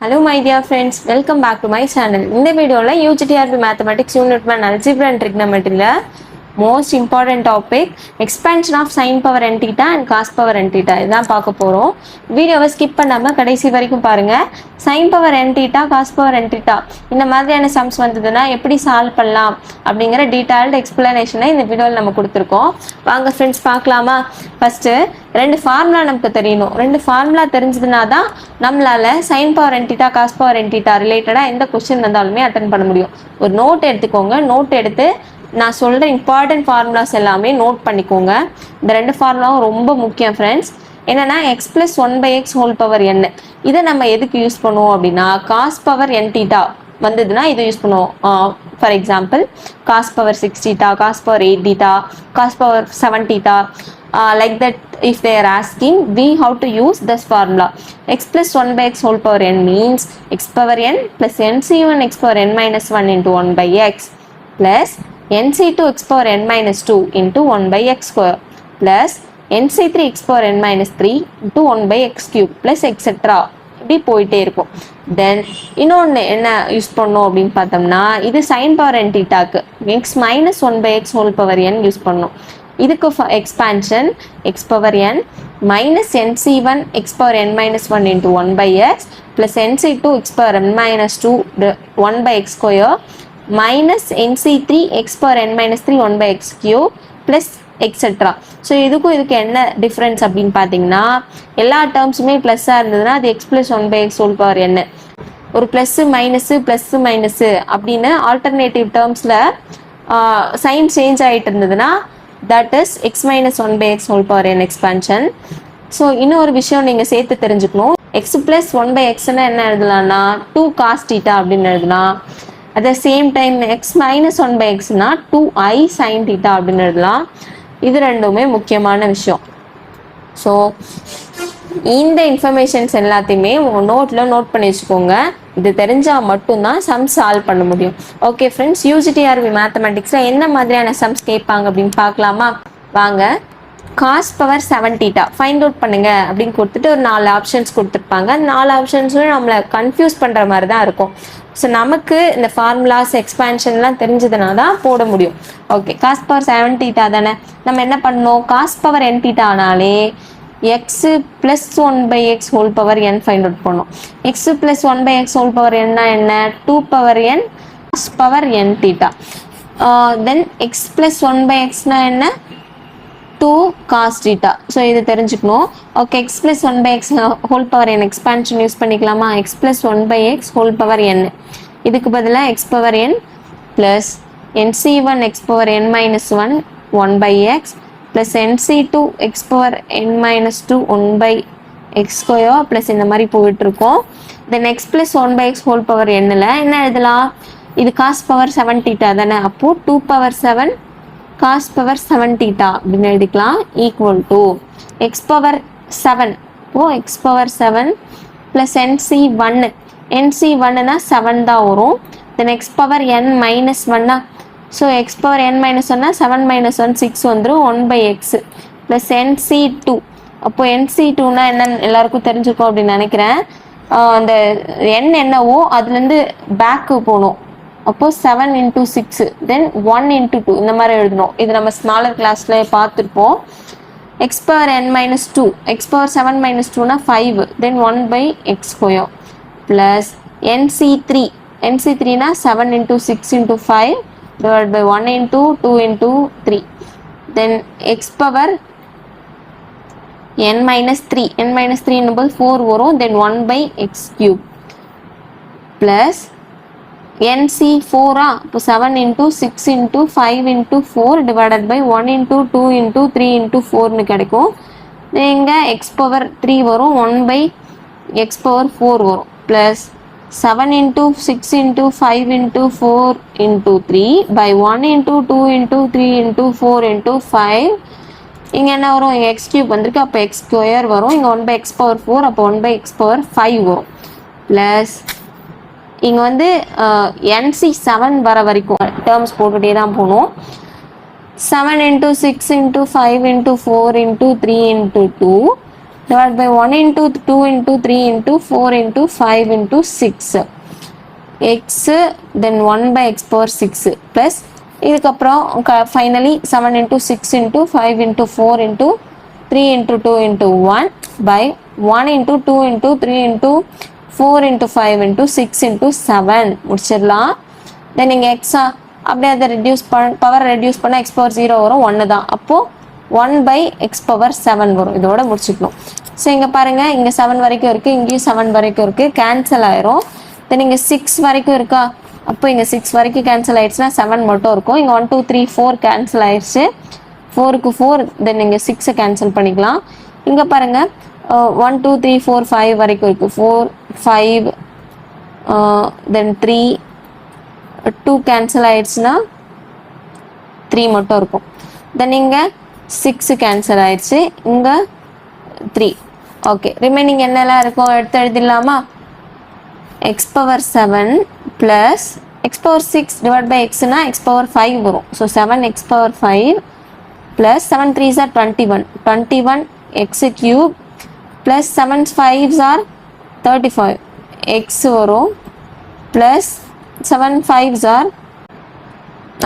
Hello my dear friends, welcome back to my channel. In this video, UGTRB Mathematics Unit 1 Algebra and Trigonometry most important topic expansion of sin power n theta and cos power n theta இதான் பார்க்க போறோம். வீடியோவை skip பண்ணாம கடைசி வரைக்கும் பாருங்க. sin power n theta cos power n theta இந்த மாதிரியான சம்ஸ் வந்ததுன்னா எப்படி சால்வ் பண்ணலாம் அப்படிங்கற டீடைல்ட் எக்ஸ்பிளனேஷனை இந்த வீடியோல நம்ம கொடுத்திருக்கோம். வாங்க फ्रेंड्स பார்க்கலாமா? ஃபர்ஸ்ட் ரெண்டு ஃபார்முலா நமக்கு தெரியணும். ரெண்டு ஃபார்முலா தெரிஞ்சதுனா தான் நம்மளால sin power n theta cos power n theta ரிலேட்டடா எந்த क्वेश्चन வந்தாலுமே அட்டெண்ட் பண்ண முடியும். ஒரு நோட் எடுத்துக்கோங்க. நோட் எடுத்து நான் சொல்ற இம்பார்ட்டன்ட் ஃபார்முலாஸ் எல்லாமே நோட் பண்ணிக்கோங்க. இந்த ரெண்டு ஃபார்முலாவும் ரொம்ப முக்கியம் ஃப்ரெண்ட்ஸ். என்னன்னா x plus 1 by x whole power n இதை நம்ம எதுக்கு யூஸ் பண்ணுவோம் அப்படின்னா cos power n theta வந்ததுன்னா இதை யூஸ் பண்ணுவோம். For example cos power 6 theta, cos power 8 theta, cos power 7 theta, like that if they are asking we how to use this formula. X plus 1 by x whole power n means x power n plus nc1 x power n minus 1 into 1 by x plus nc2 x power n minus 2 into 1 by x square plus nc3 x power n minus 3 into 1 by x cube plus etc. இப்படி போயிட்டே இருக்கும். தென் இன்னொன்று என்ன use பண்ணோம் அப்படின்னு பார்த்தோம்னா இது sin power n thetaக்கு x minus 1 by x whole power n use பண்ணோம். இதுக்கு expansion x power n minus nc1 x power n minus 1 into 1 by x plus nc2 x power n minus 2 1 by x square minus nc3 x power n minus 3 1 by x cube plus etc. So இதுக்கும் இதுக்கு என்ன difference அப்படின்னு பார்த்தீங்கன்னா எல்லா டேர்ம்ஸுமே ப்ளஸ்ஸாக இருந்ததுன்னா அது x plus 1 by x whole power n. ஒரு ப்ளஸ்ஸு மைனஸு அப்படின்னு ஆல்டர்னேட்டிவ் டேர்ம்ஸில் சைன் சேஞ்ச் ஆகிட்டு இருந்ததுன்னா that is x minus 1 by x whole power n expansion. So இன்னொரு விஷயம் நீங்கள் சேர்த்து தெரிஞ்சுக்கணும். x plus 1 by xன்னா என்ன எழுதலாம்னா 2 cos theta அப்படின்னு எழுதலாம். at the same time x minus 1 by x னா 2i sin theta அப்படின்னு எழுதலாம். இது ரெண்டுமே முக்கியமான விஷயம். ஸோ இந்த இன்ஃபர்மேஷன்ஸ் எல்லாத்தையுமே நோட்டில் நோட் பண்ணி வச்சுக்கோங்க. இது தெரிஞ்சால் மட்டும்தான் சம்ஸ் சால்வ் பண்ண முடியும். ஓகே ஃப்ரெண்ட்ஸ், UGTRB மேத்தமெட்டிக்ஸில் என்ன மாதிரியான சம்ஸ் கேட்பாங்க அப்படின்னு பார்க்கலாமா? வாங்க. cos power 7 theta find out பண்ணுங்க அப்படின்னு கொடுத்துட்டு ஒரு 4 ஆப்ஷன்ஸ் கொடுத்துருப்பாங்க. 4 ஆப்ஷன்ஸும் நம்மளை கன்ஃபியூஸ் பண்ணுற மாதிரி தான் இருக்கும். ஸோ நமக்கு இந்த ஃபார்முலாஸ் எக்ஸ்பான்ஷன்லாம் தெரிஞ்சதுனா தான் போட முடியும். ஓகே, cos power 7 theta தானே. நம்ம என்ன பண்ணோம்? cos power n theta ஆனாலே x plus 1 by x whole power n find out பண்ணோம். x plus 1 by x whole power n என்ன? 2 power n cos power n theta. Then x plus 1 by x என்ன? 2 cos theta. So இது தெரிஞ்சுக்கணும். Okay, x plus 1 by x whole power n expansion use பண்ணிக்கலாமா? x plus 1 by x whole power n இதுக்கு பதிலாக x power n plus nc1 x power n minus 1 1 by x plus nc2 x power n minus 2 1 by x square plus இந்த மாதிரி போயிட்டுருக்கோம். தென் x plus 1 by x whole power n-ல என்ன எழுதலாம்? இது cos power 7 theta தானே. அப்போது 2 power 7 cos power 7 theta அப்படின்னு எழுதிக்கலாம் ஈக்குவல் டு x power 7. இப்போது x power 7 plus nc1னா 7 தான் வரும். Then x power n minus 1னா so x power n minus 1னா 7 minus 1 6 வந்துடும் 1 by x plus nc2. அப்போது nc2னா என்னன்னு எல்லாருக்கும் தெரிஞ்சுக்கும் அப்படின்னு நினைக்கிறேன். அந்த n என்னவோ அதுலேருந்து பேக்கு போகணும். அப்போது 7 into 6 தென் 1 into 2 இந்த மாதிரி எழுதணும். இது நம்ம ஸ்மாலர் கிளாஸில் பார்த்துருப்போம். x power n minus 2 x power 7 minus 2னா 5 then 1 by x square plus nc3னா 7 into 6 into 5 divided by 1 into 2 into 3 then x power n minus 3 என்னும்போது 4 வரும் then 1 by x cube plus nc4 இப்போ 7 into 6 into 5 into 4 divided by 1 into 2 into 3 into 4னு கிடைக்கும். இங்கே x power 3 வரும் 1 by x power 4 வரும் plus 7 into 6 into 5 into 4 into 3 by 1 into 2 into 3 into 4 into 5 இங்கே என்ன வரும்? x cube வந்திருக்கு. அப்போ x square வரும். இங்கே 1 by x power 4 அப்போ 1 by x power 5 வரும் plus இங்கே வந்து nc7 வர வரைக்கும் டேர்ம்ஸ் போட்டுகிட்டே தான் போகணும். 7 into 6 into 5 into 4 into 3 into 2 divided by 1 into 2 into 3 into 4 into 5 into 6 x then 1 by x power 6 plus இதுக்கப்புறம் finally 7 into 6 into 5 into 4 into 3 into 2 into 1 by 1 into 2 into 3 into 4 into 5 into 6 into 7 முடிச்சிடலாம். தென் இங்கே எக்ஸா அப்படியே அதை power reduce பண்ணால் X power 0 வரும், 1 தான். அப்போது 1 by x power 7 வரும். இதோட முடிச்சுக்கணும். ஸோ இங்கே பாருங்கள், இங்கே 7 வரைக்கும் இருக்குது, இங்கேயும் 7 வரைக்கும் இருக்குது, கேன்சல் ஆயிரும். தென் இங்கே 6 வரைக்கும் இருக்கா, அப்போ இங்கே 6 வரைக்கும் கேன்சல் ஆயிடுச்சுன்னா 7 மட்டும் இருக்கும். இங்கே 1 2 3 4 கேன்சல் ஆயிடுச்சு, 4க்கு 4, தென் இங்கே 6 கேன்சல் பண்ணிக்கலாம். இங்கே பாருங்கள் 1 2 3 4 5 வரைக்கும் இருக்குது, 4 5 தென் 3 2 கேன்சல் ஆயிடுச்சுன்னா 3 மட்டும் இருக்கும். தென் இங்கே 6 கேன்சல் ஆயிடுச்சு, இங்கே 3. ஓகே, ரிமைனிங் என்னெல்லாம் இருக்கும் எடுத்து எழுதிடலாமா? x power 7 plus x power 6 divided by x na x power 5 வரும். So 7x power 5 plus 7 3s are 21 x cube plus 7 5s are 35 x வரும் plus 7 5s are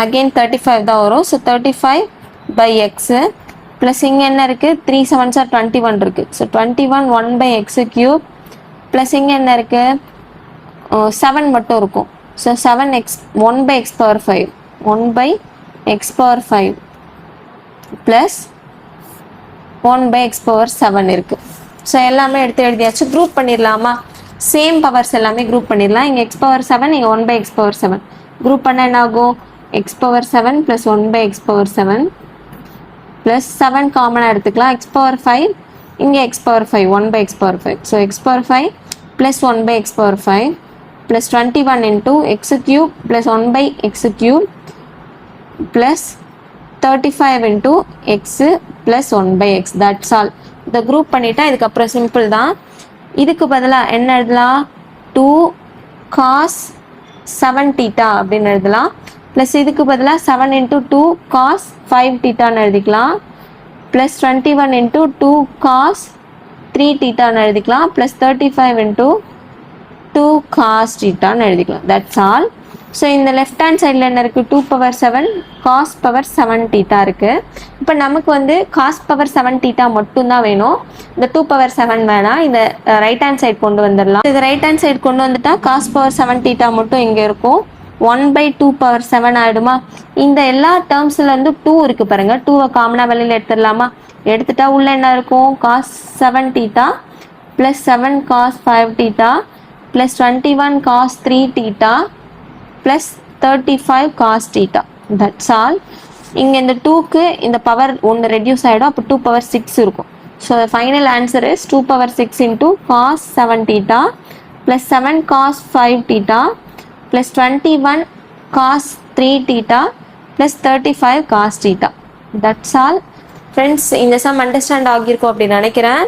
again 35 தான் வரும். ஸோ 35 by x plus இங்கே என்ன இருக்குது, 3 7s are 21 இருக்குது. So 21 1 by x cube plus இங்கே என்ன இருக்குது, 7 மட்டும் இருக்கும். So 7x 1 by x power 5 1 by x power 5 plus 1 by x power 7 இருக்குது. ஸோ எல்லாமே எடுத்து எழுதியாச்சு. குரூப் பண்ணிடலாமா? சேம் பவர்ஸ் எல்லாமே குரூப் பண்ணிடலாம். இங்கே x power 7, இங்கே 1 by x power 7 குரூப் பண்ண என்ன ஆகும், x power 7 plus 1 by x power 7 plus 7 காமனாக எடுத்துக்கலாம். x power 5, இங்கே x power 5 1 by x power 5. So x power 5 plus 1 by x power 5 plus 21 into x cube plus 1 by x cube plus 35 into x plus 1 by x. That's all. இந்த group பண்ணிட்டா இதுக்கப்புறம் simple தான். இதுக்கு பதிலாக என்ன எழுதலாம், 2 cos 7 theta அப்படின்னு எழுதலாம். ப்ளஸ் இதுக்கு பதிலாக 7 into 2 cos 5 thetaன்னு எழுதிக்கலாம். ப்ளஸ் 21 into 2 cos 3 thetaன்னு எழுதிக்கலாம். ப்ளஸ் 35 into 2 cos thetaன்னு எழுதிக்கலாம். That's all. ஸோ இந்த லெஃப்ட் ஹேண்ட் சைடில் என்ன இருக்குது, 2 power 7 cos power 7 theta இருக்குது. இப்போ நமக்கு வந்து cos power 7 theta மட்டும்தான் வேணும், இந்த 2 power 7 வேணாம். இந்த ரைட் ஹேண்ட் சைடு கொண்டு வந்துடலாம். இது ரைட் ஹேண்ட் சைடு கொண்டு வந்துட்டா cos power 7 theta மட்டும் இங்கே இருக்கும், 1 by 2 power 7 ஆகிடுமா. இந்த எல்லா டேர்ம்ஸ்லேருந்து 2 இருக்குது பாருங்கள், 2வை காமனாக வெளியில் எடுத்துடலாமா? எடுத்துட்டா உள்ள என்ன இருக்கும், cos 7 theta plus 7 cos 5 theta plus 21 cos 3 theta plus 35 cos theta. That's all. இங்கே இந்த 2க்கு இந்த பவர் ஒன்று ரெடியூஸ் ஆகிடும், அப்போ 2 power 6 இருக்கும். So final answer is 2 power 6 into cos 7 theta plus 7 cos 5 theta plus 21 cos 3 theta plus 35 cos theta. That's all. Friends, இந்த some understand ஆகியிருக்கும் அப்படின்னு நினைக்கிறேன்.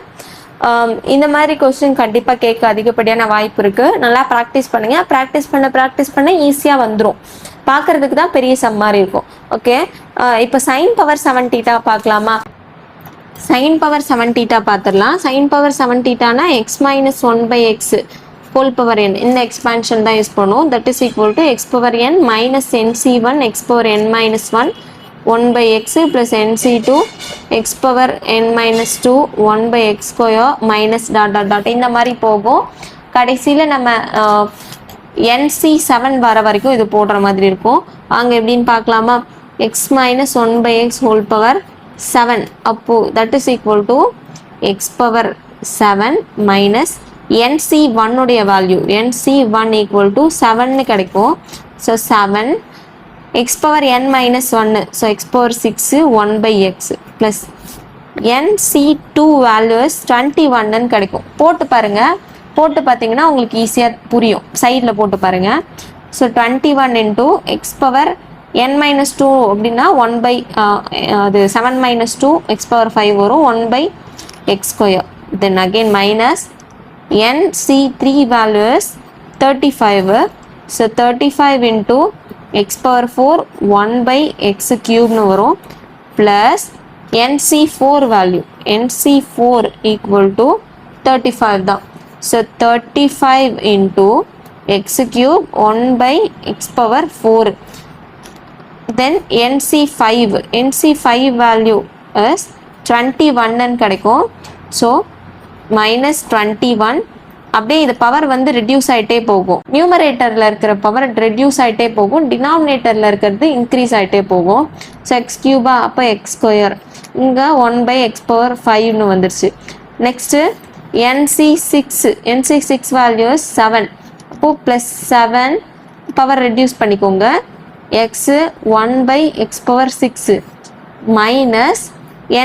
இந்த மாதிரி கொஸ்டின் கண்டிப்பாக கேட்க அதிகப்படியான வாய்ப்பு இருக்குது. நல்லா ப்ராக்டிஸ் பண்ணுங்கள். ப்ராக்டிஸ் பண்ண ஈஸியாக வந்துடும். பார்க்குறதுக்கு தான் பெரிய சம் மாதிரி இருக்கும். ஓகே, இப்போ sin power 7 theta பார்க்கலாமா? sin power 7 theta பார்த்துடலாம். sin power 7 thetaனா x minus 1 by x whole power n, இந்த எக்ஸ்பான்ஷன் தான் யூஸ் பண்ணுவோம். That is equal to x power n minus nc1 x power n minus 1 1 by x plus nc2 x power n minus 2 1 by x square minus dot dot dot இந்த மாதிரி போகும். கடைசியில் நம்ம nc7 வர வரைக்கும் இது போடுற மாதிரி இருக்கும். அங்கே எப்படின்னு பார்க்கலாமா? x minus 1 by x whole power 7, அப்போ that is equal to x power 7 minus nc1 உடைய வேல்யூ nc1 equal to 7 கிடைக்கும். So 7 x power n minus 1, so x power 6 1 by x plus nc2 value is 21 கிடைக்கும். போட்டு பாருங்கள், போட்டு பார்த்தீங்கன்னா உங்களுக்கு ஈஸியாக புரியும். சைடில் போட்டு பாருங்கள். So 21 into x power n minus 2 அப்படின்னா 1 by அது 7 minus 2 x power 5 வரும், 1 by x square. Then again minus nc3 value is 35. So 35 into x power 4 1 by x cube வரும் plus nc4 value NC4 equal to 35 தான். So 35 into x cube 1 by x power 4. Then NC5 value is 21 ன்னு கிடைக்கும். So minus 21. அப்படியே இது power வந்து reduce ஆகிட்டே போகும். நியூமரேட்டரில் இருக்கிற பவர் ரெடியூஸ் ஆகிட்டே போகும், டினாமினேட்டரில் இருக்கிறது இன்க்ரீஸ் ஆகிட்டே போகும். ஸோ எக்ஸ் கியூபா அப்போ எக்ஸ் ஸ்கொயர், இங்கே 1 by x power 5ன்னு வந்துருச்சு. நெக்ஸ்ட்டு NC6 வேல்யூஸ் 7, அப்போது ப்ளஸ் 7 பவர் ரெடியூஸ் பண்ணிக்கோங்க. X 1 by x power 6 minus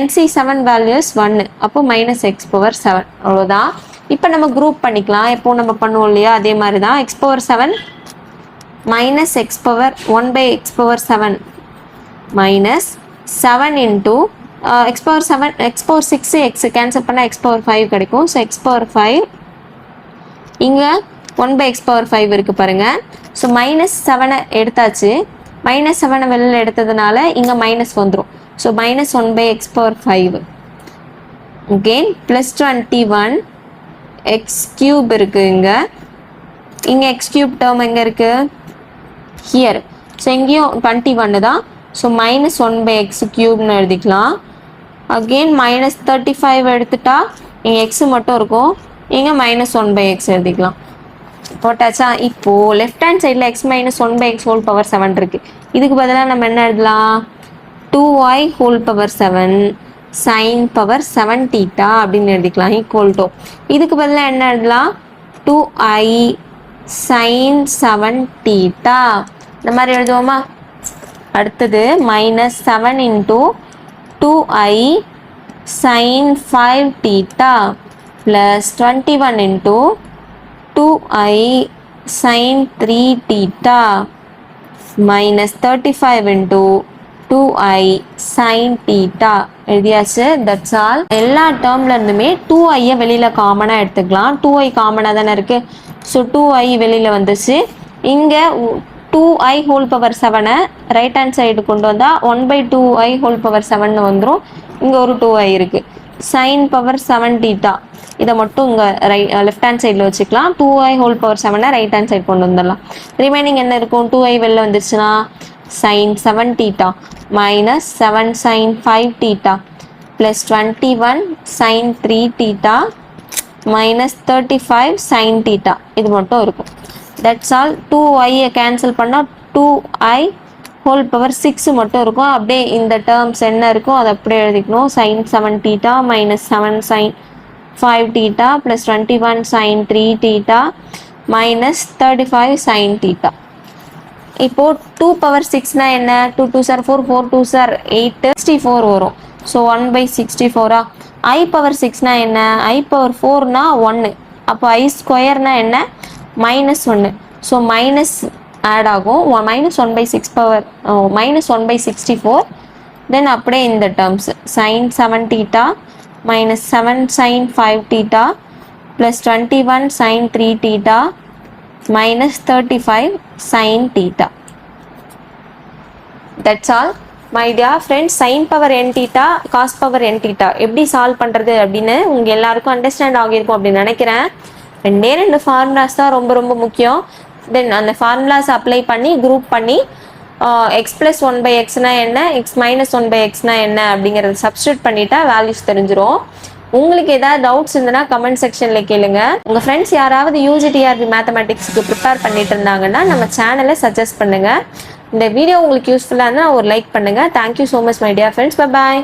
NC7 values 1, அப்போ மைனஸ் x power 7. அவ்வளோதான். இப்போ நம்ம குரூப் பண்ணிக்கலாம், எப்போ நம்ம பண்ணுவோம் இல்லையா அதே மாதிரி தான். x power 7 minus x power 1 by x power 7 minus 7 into x power 7 x power 6 x cancel பண்ணால் x power 5 கிடைக்கும். ஸோ x power 5 இங்கே 1 by x power 5 இருக்குது பாருங்கள். ஸோ மைனஸ் 7 எடுத்தாச்சு, மைனஸ் 7 வெளியில் எடுத்ததுனால இங்கே மைனஸ் வந்துடும். So minus 1 by x power 5 again plus 21 x cube இருக்குது இங்கே x cube டேர்ம் எங்கே இருக்குது ஹியர். ஸோ எங்கேயும் 21 தான். So minus 1 by x cube எழுதிக்கலாம். அகெயின் மைனஸ் 35 எடுத்துட்டா இங்கே எக்ஸு மட்டும் இருக்கும், இங்கே மைனஸ் 1 by x எழுதிக்கலாம். போட்டாச்சா? இப்போது லெஃப்ட் ஹேண்ட் சைடில் x minus 1 by x whole power 7 இருக்குது. இதுக்கு பதிலாக நம்ம என்ன எழுதலாம்? 2y whole power 7 sin power 7 theta அப்படின்னு எழுதிக்கலாம். ஈக்குவல் டு இதுக்கு பதிலாக என்ன எழுதலாம்? 2i sin 7 தீட்டா இந்த மாதிரி எழுதுவோமா? அடுத்தது minus 7 into 2i sin 5 theta plus 21 into 2i sin 3 theta minus 35 into 2i sin theta எழுதியாச்சு. That's all. எல்லா டேர்ம்ல இருந்துமே 2i வெளியில் காமனாக எடுத்துக்கலாம். 2i காமனாக தானே இருக்குது. ஸோ 2i வெளியில் வந்துச்சு. இங்கே 2i whole power 7 right hand side கொண்டு வந்தால் 1 by 2i ஹோல் பவர் 7 வந்துடும். இங்கே ஒரு 2i இருக்குது. சைன் பவர் 7 தீட்டா இதை மட்டும் இங்கே லெஃப்ட் ஹேண்ட் சைடில் வச்சுக்கலாம். 2i whole power 7 right hand side கொண்டு வந்துடலாம். ரிமைனிங் என்ன இருக்கும்? 2i வெளில வந்துருச்சுன்னா sin 7 theta minus 7 sin 5 theta plus 21 sin 3 theta minus 35 sin theta இது மட்டும் இருக்கும். That's all. 2i cancel பண்ணா 2i whole power 6 மட்டும் இருக்கும். அப்படியே இந்த terms என்ன இருக்கும் அதை அப்படியே எழுதிக்கணும். sin 7 theta minus 7 sin 5 theta plus 21 sin 3 theta minus 35 sin theta. இப்போ 2 power 6 என்ன? 2 2s are 4, 4 2s are 8, 64 வரும். So 1 by 64. I power 6 என்ன? I power 4 1. அப்போ I ஸ்கொயர்னா என்ன? மைனஸ் 1. ஸோ மைனஸ் ஆட் ஆகும். Minus 1 by 6 power minus 1 by 64. தென் அப்படியே இந்த terms sin 7 theta minus 7 sin 5 theta plus 21 sin 3 theta minus 35 sin theta. That's all. My dear friends, sin power n theta cos power n theta எப்படி solve பண்ணுறது அப்படின்னு உங்கள் எல்லாருக்கும் understand ஆகியிருக்கும் அப்படின்னு நினைக்கிறேன். ரெண்டு ஃபார்முலாஸ் தான் ரொம்ப ரொம்ப முக்கியம். தென் அந்த ஃபார்முலாஸ் அப்ளை பண்ணி குரூப் பண்ணி எக்ஸ் ப்ளஸ் 1 by எக்ஸ்னா என்ன, எக்ஸ் மைனஸ் 1 by எக்ஸ்னா என்ன அப்படிங்கிறத சப்ஸ்டியூட் பண்ணிட்டா வேல்யூஸ் தெரிஞ்சிடும். உங்களுக்கு ஏதாவது டவுட்ஸ் இருந்ததுன்னா கமெண்ட் செக்ஷனில் கேளுங்க. உங்கள் ஃப்ரெண்ட்ஸ் யாராவது UGTRB மேத்தமெட்டிக்ஸ்க்கு ப்ரிப்பேர் பண்ணிட்டு இருந்தாங்கன்னா நம்ம சேனலை சஜஸ்ட் பண்ணுங்கள். இந்த வீடியோ உங்களுக்கு யூஸ்ஃபுல்லாக இருந்தால் ஒரு லைக் பண்ணுங்கள். Thank you so much my dear friends. Bye bye.